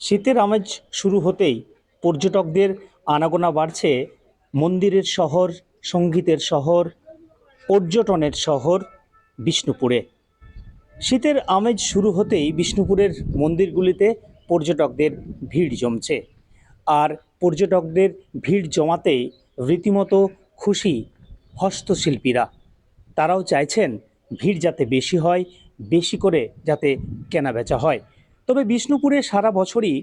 শীতের আমেজ শুরু হতেই পর্যটকদের আনাগোনা বাড়ছে মন্দিরের শহর, সঙ্গীতের শহর, পর্যটনের শহর বিষ্ণুপুরে। শীতের আমেজ শুরু হতেই বিষ্ণুপুরের মন্দিরগুলিতে পর্যটকদের ভিড় জমছে। আর পর্যটকদের ভিড় জমাতেই রীতিমতো খুশি হস্তশিল্পীরা। তারাও চাইছেন ভিড় যাতে বেশি হয়, বেশি করে যাতে কেনাবেচা হয়। তবে বিষ্ণুপুরে সারা বছরই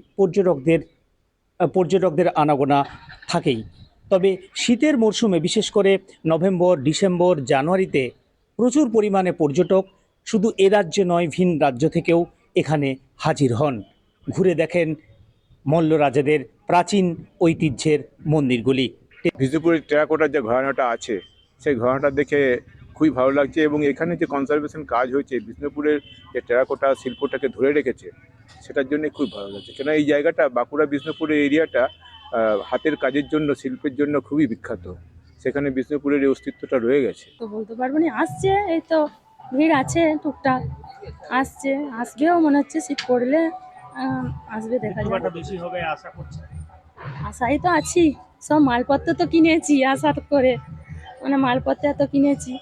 পর্যটকদের আনাগোনা থাকেই। তবে শীতের মরশুমে বিশেষ করে নভেম্বর, ডিসেম্বর, জানুয়ারিতে প্রচুর পরিমাণে পর্যটক শুধু এ রাজ্যে নয়, ভিন রাজ্য থেকেও এখানে হাজির হন, ঘুরে দেখেন মল্ল রাজাদের প্রাচীন ঐতিহ্যের মন্দিরগুলি। বিষ্ণুপুরের টেরাকোটার যে ঘরানাটা আছে সেই ঘরানাটা দেখে খুবই ভালো লাগছে, এবং এখানে যে কনজারভেশন কাজ হয়েছে বিষ্ণুপুরের যে টেরাকোটা শিল্পটাকে ধরে রেখেছে সেটার জন্য খুব ভালো লাগছে। কেন এই জায়গাটা বাঁকুড়া বিষ্ণুপুরের এরিয়াটা হাতের কাজের জন্য, শিল্পের জন্য খুবই বিখ্যাত। সেখানে বিষ্ণুপুরের এই অস্তিত্বটা রয়ে গেছে। তো বলতে পারবো না, আসছে, এই তো ভিড় আছে টুকটাক, আসছে, আসবেও মনে হচ্ছে শীত পড়লে আসবে, দেখা যাবে। বেশি হবে আশা করছি। আশাই তো আছি, সব মালপত্র তো কিনেছি আশা করে, মানে মালপত্র এত কিনেছি,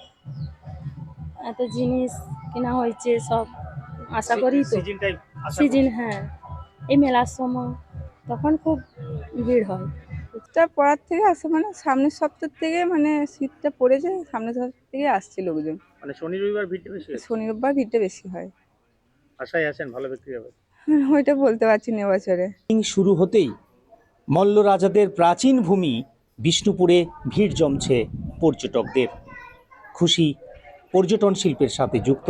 এত জিনিস কেনা হয়েছে, সব আশা করি তো সিজন, হ্যাঁ এই মেলার সময় তখন খুব ভিড় হয়। শীতটা পড়ার থেকে আসে, মানে সামনের সপ্তাহ থেকে, মানে শীতটা পড়েছে সামনের সপ্তাহ থেকে আসছে লোকজন। মানে শনি রবিবার ভিড়টা বেশি, শনি রোববার ভিড়টা বেশি হয়। আশায় আছেন ভালো বিক্রি হবে? ওইটা বলতে পারছি না এবছরে। শুরু হতেই মল্ল রাজাদের প্রাচীন ভূমি বিষ্ণুপুরে ভিড় জমছে পর্যটকদের। খুশি পর্যটন শিল্পের সাথে যুক্ত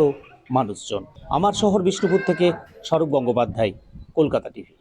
মানুষজন। আমার শহর বিষ্ণুপুর থেকে স্বরূপ গঙ্গোপাধ্যায়, কলকাতা টিভি।